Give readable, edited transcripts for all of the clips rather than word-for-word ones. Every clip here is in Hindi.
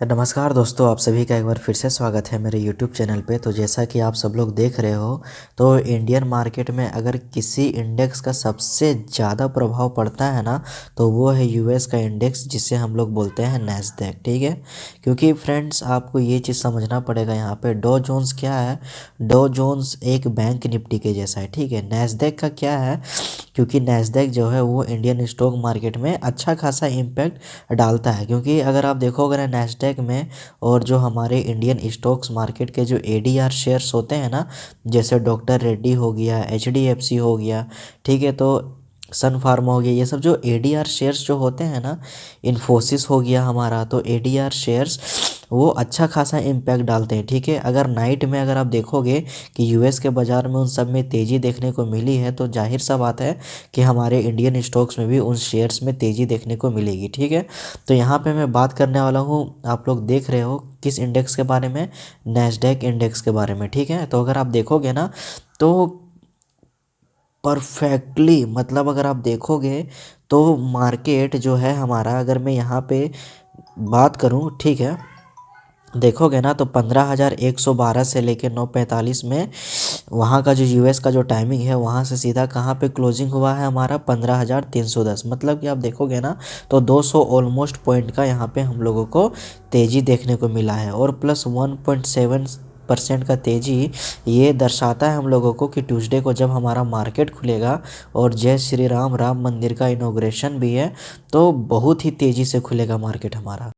नमस्कार दोस्तों, आप सभी का एक बार फिर से स्वागत है मेरे YouTube चैनल पे। तो जैसा कि आप सब लोग देख रहे हो, तो इंडियन मार्केट में अगर किसी इंडेक्स का सबसे ज़्यादा प्रभाव पड़ता है ना, तो वो है यूएस का इंडेक्स, जिसे हम लोग बोलते हैं नैस्डैक। ठीक है, क्योंकि फ्रेंड्स आपको ये चीज़ समझना पड़ेगा। यहाँ पे डो जोन्स क्या है? डो जोन्स एक बैंक निफ्टी के जैसा है। ठीक है, नैस्डैक का क्या है? क्योंकि नैस्डैक जो है वो इंडियन स्टॉक मार्केट में अच्छा खासा इम्पैक्ट डालता है। क्योंकि अगर आप देखोगे ना नैस्डैक में, और जो हमारे इंडियन स्टॉक्स मार्केट के जो एडीआर शेयर्स होते हैं ना, जैसे डॉक्टर रेड्डी हो गया, एचडीएफसी हो गया, ठीक है, तो सन फार्मा हो गया, ये सब जो एडीआर शेयर्स जो होते हैं ना, इन्फोसिस हो गया हमारा, तो एडीआर शेयर्स वो अच्छा खासा इम्पैक्ट डालते हैं। ठीक है, अगर नाइट में अगर आप देखोगे कि यूएस के बाज़ार में उन सब में तेज़ी देखने को मिली है, तो जाहिर सा बात है कि हमारे इंडियन स्टॉक्स में भी उन शेयर्स में तेज़ी देखने को मिलेगी। ठीक है, तो यहाँ पे मैं बात करने वाला हूँ, आप लोग देख रहे हो किस इंडेक्स के बारे में? नैस्डैक इंडेक्स के बारे में। ठीक है, तो अगर आप देखोगे ना, तो परफेक्टली, मतलब अगर आप देखोगे तो मार्केट जो है हमारा, अगर मैं यहाँ पे बात करूँ, ठीक है, देखोगे ना, तो 15,112 से लेके 9:45 में वहाँ का जो यूएस का जो टाइमिंग है, वहाँ से सीधा कहाँ पे क्लोजिंग हुआ है हमारा? 15,310। मतलब कि आप देखोगे ना, तो 200 ऑलमोस्ट पॉइंट का यहाँ पे हम लोगों को तेज़ी देखने को मिला है, और प्लस 1.7% का तेज़ी ये दर्शाता है हम लोगों को कि ट्यूसडे को जब हमारा मार्केट खुलेगा और जय श्री राम राम मंदिर का इनॉग्रेशन भी है, तो बहुत ही तेज़ी से खुलेगा मार्केट हमारा।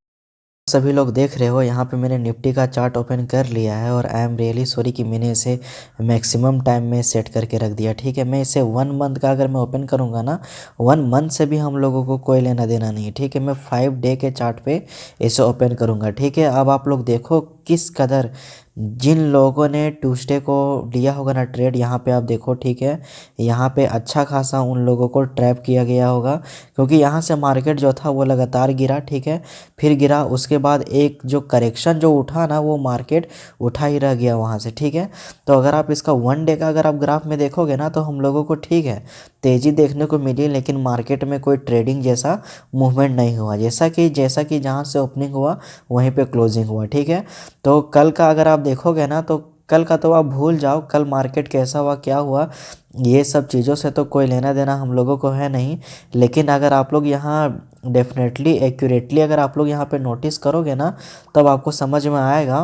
सभी लोग देख रहे हो, यहाँ पे मैंने निफ्टी का चार्ट ओपन कर लिया है, और आई एम रियली सॉरी कि मैंने इसे मैक्सिमम टाइम में सेट करके रख दिया। ठीक है, मैं इसे 1 मंथ का अगर मैं ओपन करूँगा ना, 1 मंथ से भी हम लोगों को कोई लेना देना नहीं है। ठीक है, मैं 5 डे के चार्ट पे इसे ओपन करूँगा। ठीक है, अब आप लोग देखो किस कदर जिन लोगों ने ट्यूसडे को लिया होगा ना ट्रेड, यहाँ पे आप देखो। ठीक है, यहाँ पे अच्छा खासा उन लोगों को ट्रैप किया गया होगा, क्योंकि यहाँ से मार्केट जो था वो लगातार गिरा। ठीक है, फिर गिरा, उसके बाद एक जो करेक्शन जो उठा ना, वो मार्केट उठा ही रह गया वहाँ से। ठीक है, तो अगर आप इसका 1 डे का अगर आप ग्राफ में देखोगे ना, तो हम लोगों को ठीक है तेज़ी देखने को मिली, लेकिन मार्केट में कोई ट्रेडिंग जैसा मूवमेंट नहीं हुआ। जैसा कि जहाँ से ओपनिंग हुआ वहीं पे क्लोजिंग हुआ। ठीक है, तो कल का अगर आप देखोगे ना, तो कल का तो आप भूल जाओ, कल मार्केट कैसा हुआ क्या हुआ, ये सब चीज़ों से तो कोई लेना देना हम लोगों को है नहीं। लेकिन अगर आप लोग यहाँ डेफिनेटली एक्यूरेटली अगर आप लोग यहाँ पे नोटिस करोगे ना, तब आपको समझ में आएगा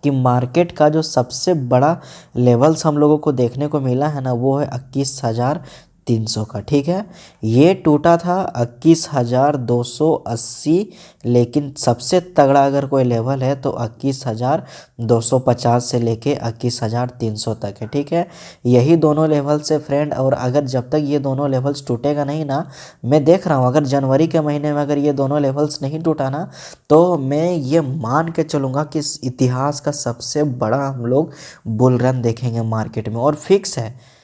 कि मार्केट का जो सबसे बड़ा लेवल्स हम लोगों को देखने को मिला है ना, वो है 21,300 का। ठीक है, ये टूटा था 21,280, लेकिन सबसे तगड़ा अगर कोई लेवल है तो 21,250 से लेके 21,300 तक है। ठीक है, यही दोनों लेवल से फ्रेंड, और अगर जब तक ये दोनों लेवल्स टूटेगा नहीं ना, मैं देख रहा हूँ अगर जनवरी के महीने में अगर ये दोनों लेवल्स नहीं टूटा ना, तो मैं ये मान के चलूँगा कि इस इतिहास का सबसे बड़ा हम लोग बुल रन देखेंगे मार्केट में, और फिक्स है।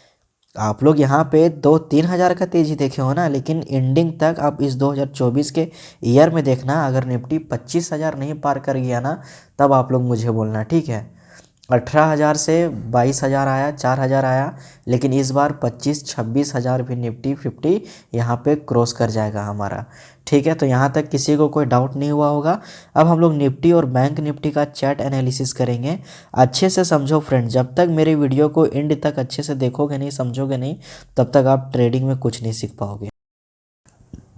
आप लोग यहाँ पे 2-3 हज़ार का तेजी देखे हो ना, लेकिन एंडिंग तक आप इस 2024 के ईयर में देखना, अगर निफ्टी 25,000 नहीं पार कर गया ना, तब आप लोग मुझे बोलना। ठीक है, 18,000 से 22,000 आया, 4,000 आया, लेकिन इस बार 25-26 हज़ार भी निफ्टी 50 यहाँ पे क्रॉस कर जाएगा हमारा। ठीक है, तो यहाँ तक किसी को कोई डाउट नहीं हुआ होगा। अब हम लोग निफ्टी और बैंक निफ्टी का चार्ट एनालिसिस करेंगे। अच्छे से समझो फ्रेंड, जब तक मेरे वीडियो को एंड तक अच्छे से देखोगे नहीं, समझोगे नहीं, तब तक आप ट्रेडिंग में कुछ नहीं सीख पाओगे।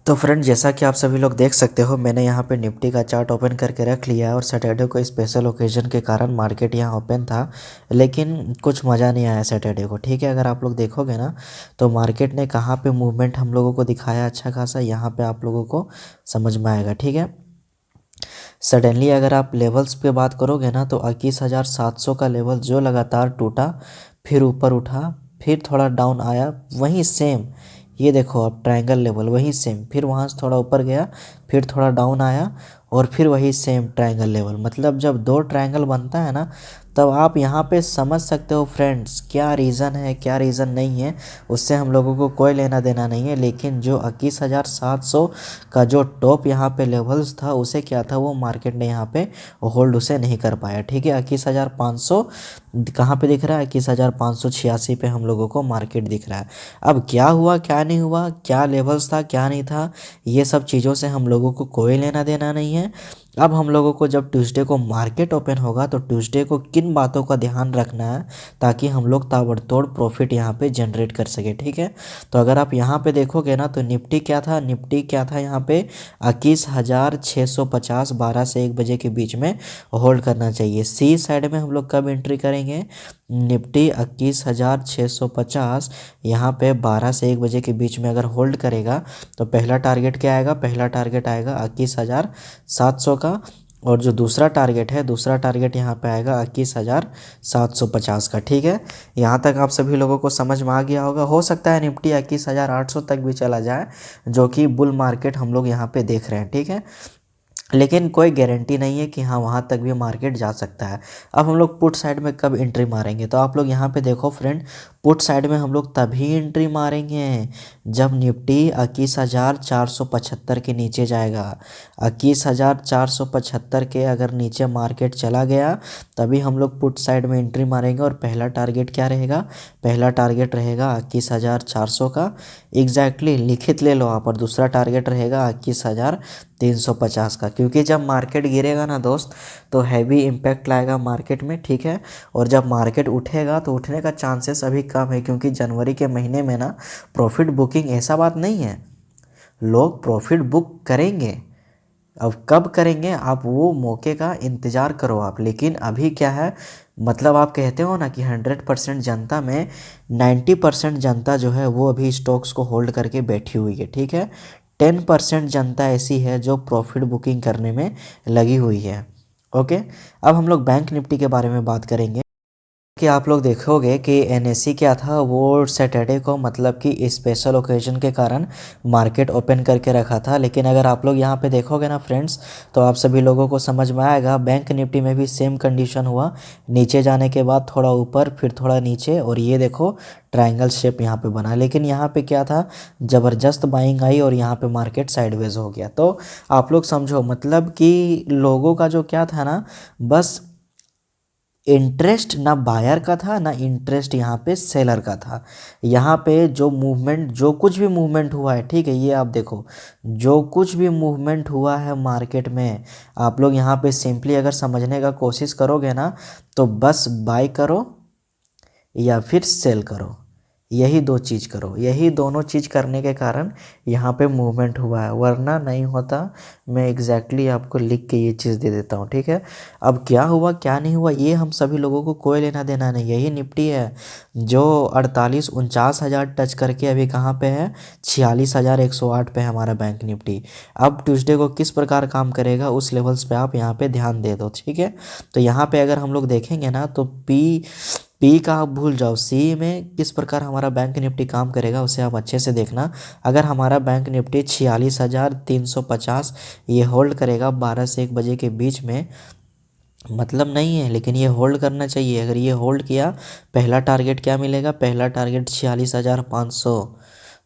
तो फ्रेंड, जैसा कि आप सभी लोग देख सकते हो, मैंने यहाँ पे निफ्टी का चार्ट ओपन करके रख लिया है, और सैटरडे को स्पेशल ओकेजन के कारण मार्केट यहाँ ओपन था, लेकिन कुछ मज़ा नहीं आया सैटरडे को। ठीक है, अगर आप लोग देखोगे ना, तो मार्केट ने कहाँ पे मूवमेंट हम लोगों को दिखाया अच्छा खासा, यहाँ पे आप लोगों को समझ में आएगा। ठीक है, सडनली अगर आप लेवल्स पे बात करोगे ना, तो 21,700 का लेवल जो लगातार टूटा, फिर ऊपर उठा, फिर थोड़ा डाउन आया, वहीं सेम, ये देखो अब ट्रायंगल लेवल वहीं सेम, फिर वहाँ से थोड़ा ऊपर गया, फिर थोड़ा डाउन आया, और फिर वही सेम ट्रायंगल लेवल। मतलब जब दो ट्रायंगल बनता है ना, तब आप यहाँ पे समझ सकते हो फ्रेंड्स क्या रीज़न है क्या रीज़न नहीं है, उससे हम लोगों को कोई लेना देना नहीं है। लेकिन जो 21,700 का जो टॉप यहाँ पे लेवल्स था, उसे क्या था, वो मार्केट ने यहाँ पे होल्ड उसे नहीं कर पाया। ठीक है, 21,500 कहाँ पे दिख रहा है? 21,586 पे हम लोगों को मार्केट दिख रहा है। अब क्या हुआ क्या नहीं हुआ, क्या लेवल्स था क्या नहीं था, ये सब चीज़ों से हम लोगों को कोई लेना देना नहीं है। अब हम लोगों को जब ट्यूसडे को मार्केट ओपन होगा तो ट्यूसडे को किन बातों का ध्यान रखना है ताकि हम लोग ताबड़तोड़ प्रॉफिट यहाँ पे जनरेट कर सके, ठीक है। तो अगर आप यहाँ पे देखोगे ना तो निफ्टी क्या था, निफ्टी क्या था यहाँ पे 21,650 12 से 1 बजे के बीच में होल्ड करना चाहिए। सी साइड में हम लोग कब एंट्री करेंगे, निफ्टी 21,650 यहाँ पे 12 से 1 बजे के बीच में अगर होल्ड करेगा तो पहला टारगेट क्या आएगा, पहला टारगेट आएगा 21,700 का, और जो दूसरा टारगेट है, दूसरा टारगेट यहाँ पे आएगा 21,750 का, ठीक है। यहाँ तक आप सभी लोगों को समझ में आ गया होगा। हो सकता है निफ्टी 21,800 तक भी चला जाए, जो कि बुल मार्केट हम लोग यहाँ पे देख रहे हैं, ठीक है। लेकिन कोई गारंटी नहीं है कि हाँ वहाँ तक भी मार्केट जा सकता है। अब हम लोग पुट साइड में कब एंट्री मारेंगे, तो आप लोग यहाँ पे देखो फ्रेंड, पुट साइड में हम लोग तभी एंट्री मारेंगे जब निफ्टी 21,475 के नीचे जाएगा। 21,475 के अगर नीचे मार्केट चला गया तभी हम लोग पुट साइड में एंट्री मारेंगे। और पहला टारगेट क्या रहेगा, पहला टारगेट रहेगा 21,400 का, एग्जैक्टली लिखित ले लो आप। और दूसरा टारगेट रहेगा 21,350 का, क्योंकि जब मार्केट गिरेगा ना दोस्त तो हैवी इम्पैक्ट लाएगा मार्केट में, ठीक है। और जब मार्केट उठेगा तो उठने का चांसेस अभी कम है, क्योंकि जनवरी के महीने में ना प्रॉफिट बुकिंग ऐसा बात नहीं है, लोग प्रॉफिट बुक करेंगे। अब कब करेंगे आप वो मौके का इंतज़ार करो आप। लेकिन अभी क्या है, मतलब आप कहते हो ना कि 100% जनता में 90% जनता जो है वो अभी स्टॉक्स को होल्ड करके बैठी हुई है, ठीक है। 10% जनता ऐसी है जो प्रॉफिट बुकिंग करने में लगी हुई है। ओके, अब हम लोग बैंक निफ्टी के बारे में बात करेंगे कि आप लोग देखोगे कि एनएससी क्या था, वो सैटरडे को मतलब कि स्पेशल ओकेजन के कारण मार्केट ओपन करके रखा था। लेकिन अगर आप लोग यहाँ पे देखोगे ना फ्रेंड्स, तो आप सभी लोगों को समझ में आएगा बैंक निफ्टी में भी सेम कंडीशन हुआ, नीचे जाने के बाद थोड़ा ऊपर फिर थोड़ा नीचे, और ये देखो ट्रायंगल शेप यहाँ पे बना। लेकिन यहाँ पे क्या था, ज़बरदस्त बाइंग आई और यहाँ पे मार्केट साइडवेज हो गया। तो आप लोग समझो मतलब कि लोगों का जो क्या था ना, बस इंटरेस्ट ना बायर का था ना इंटरेस्ट यहाँ पे सेलर का था। यहाँ पे जो मूवमेंट, जो कुछ भी मूवमेंट हुआ है, ठीक है, ये आप देखो, जो कुछ भी मूवमेंट हुआ है मार्केट में, आप लोग यहाँ पे सिंपली अगर समझने का कोशिश करोगे ना तो बस बाय करो या फिर सेल करो, यही दो चीज़ करो। यही दोनों चीज़ करने के कारण यहाँ पे मूवमेंट हुआ है, वरना नहीं होता। मैं एग्जैक्टली आपको लिख के ये चीज़ दे देता हूँ, ठीक है। अब क्या हुआ क्या नहीं हुआ ये हम सभी लोगों को कोई लेना देना नहीं। यही निफ्टी है जो 48-49 हज़ार टच करके अभी कहाँ पे है, 46,108 पे है हमारा बैंक निफ्टी। अब ट्यूसडे को किस प्रकार काम करेगा उस लेवल्स पे आप यहाँ पे ध्यान दे दो, ठीक है। तो यहाँ पे अगर हम लोग देखेंगे ना तो पी का आप भूल जाओ, सी में किस प्रकार हमारा बैंक निफ्टी काम करेगा उसे आप अच्छे से देखना। अगर हमारा बैंक निफ्टी 46,350 ये होल्ड करेगा 12 से 1 बजे के बीच में, मतलब नहीं है लेकिन ये होल्ड करना चाहिए। अगर ये होल्ड किया, पहला टारगेट क्या मिलेगा, पहला टारगेट 46,500,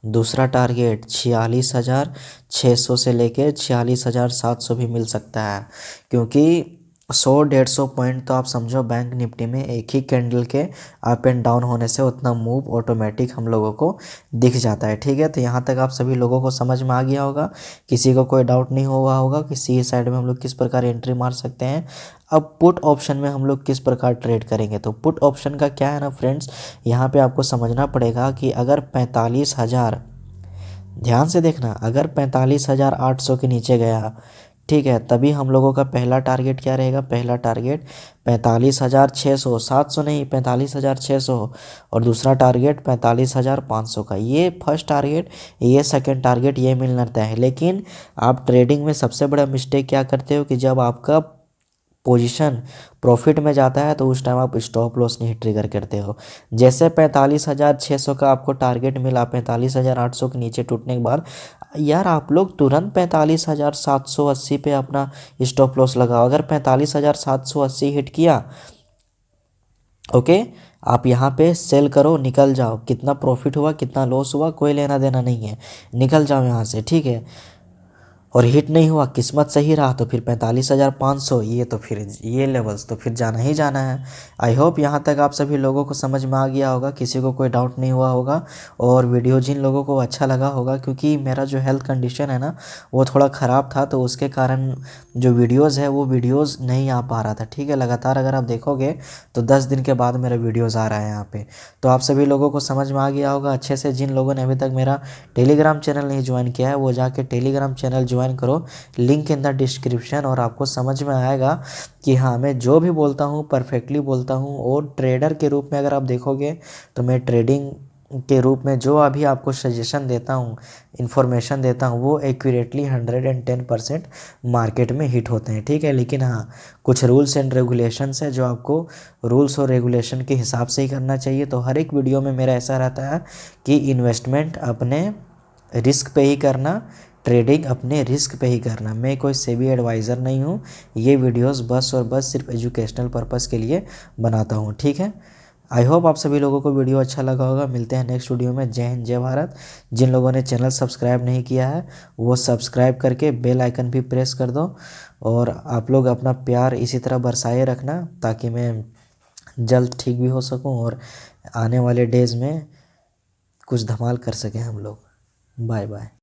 दूसरा टारगेट 46,600 से लेके 46,700 भी मिल सकता है। क्योंकि 100-150 पॉइंट तो आप समझो बैंक निफ्टी में एक ही कैंडल के अप एंड डाउन होने से उतना मूव ऑटोमेटिक हम लोगों को दिख जाता है, ठीक है। तो यहाँ तक आप सभी लोगों को समझ में आ गया होगा, किसी को कोई डाउट नहीं हुआ होगा कि सी साइड में हम लोग किस प्रकार एंट्री मार सकते हैं। अब पुट ऑप्शन में हम लोग किस प्रकार ट्रेड करेंगे, तो पुट ऑप्शन का क्या है ना फ्रेंड्स, यहाँ पे आपको समझना पड़ेगा कि अगर 45,000, ध्यान से देखना, अगर 45,800 के नीचे गया, ठीक है, तभी हम लोगों का पहला टारगेट क्या रहेगा, पहला टारगेट 45,600, 700 नहीं 45,600, और दूसरा टारगेट 45,500 का। ये फर्स्ट टारगेट, ये सेकंड टारगेट, ये मिलना रहता है। लेकिन आप ट्रेडिंग में सबसे बड़ा मिस्टेक क्या करते हो कि जब आपका पोजीशन प्रॉफिट में जाता है तो उस टाइम आप स्टॉप लॉस नहीं ट्रिगर करते हो। जैसे 45,600 का आपको टारगेट मिला, 45,800 के नीचे टूटने के बाद यार आप लोग तुरंत 45,780 पे अपना स्टॉप लॉस लगाओ। अगर 45,780 हिट किया, ओके, आप यहाँ पे सेल करो, निकल जाओ। कितना प्रॉफिट हुआ कितना लॉस हुआ कोई लेना देना नहीं है, निकल जाओ यहाँ से, ठीक है। और हिट नहीं हुआ, किस्मत सही रहा तो फिर 45,500, ये तो फिर ये लेवल्स तो फिर जाना ही जाना है। आई होप यहाँ तक आप सभी लोगों को समझ में आ गया होगा, किसी को कोई डाउट नहीं हुआ होगा और वीडियो जिन लोगों को अच्छा लगा होगा, क्योंकि मेरा जो हेल्थ कंडीशन है ना वो थोड़ा ख़राब था, तो उसके कारण जो वीडियोज़ है वो वीडियोज़ नहीं आ पा रहा था। ठीक है, लगातार अगर आप देखोगे तो 10 दिन के बाद मेरा वीडियोज़ आ रहा है यहाँ पे। तो आप सभी लोगों को समझ में आ गया होगा अच्छे से। जिन लोगों ने अभी तक मेरा टेलीग्राम चैनल नहीं ज्वाइन किया है वो जाके टेलीग्राम चैनल ज्वाइन करो, लिंक इन द डिस्क्रिप्शन, और आपको समझ में आएगा कि हाँ मैं जो भी बोलता हूँ परफेक्टली बोलता हूँ। और ट्रेडर के रूप में अगर आप देखोगे तो मैं ट्रेडिंग के रूप में जो अभी आपको सजेशन देता हूँ, इन्फॉर्मेशन देता हूँ, वो एक्यूरेटली 110% मार्केट में हिट होते हैं। ठीक है, लेकिन हाँ कुछ रूल्स एंड रेगुलेशंस है जो आपको रूल्स और रेगुलेशन के हिसाब से ही करना चाहिए। तो हर एक वीडियो में मेरा ऐसा रहता है कि इन्वेस्टमेंट अपने रिस्क पे ही करना, ट्रेडिंग अपने रिस्क पे ही करना। मैं कोई सेबी एडवाइज़र नहीं हूँ, ये वीडियोस बस और बस सिर्फ एजुकेशनल पर्पस के लिए बनाता हूँ। ठीक है, आई होप आप सभी लोगों को वीडियो अच्छा लगा होगा। मिलते हैं नेक्स्ट वीडियो में। जय हिंद, जय भारत। जिन लोगों ने चैनल सब्सक्राइब नहीं किया है वो सब्सक्राइब करके बेल आइकन भी प्रेस कर दो, और आप लोग अपना प्यार इसी तरह बरसाए रखना ताकि मैं जल्द ठीक भी हो सकूं और आने वाले डेज़ में कुछ धमाल कर सकें हम लोग। Bye bye.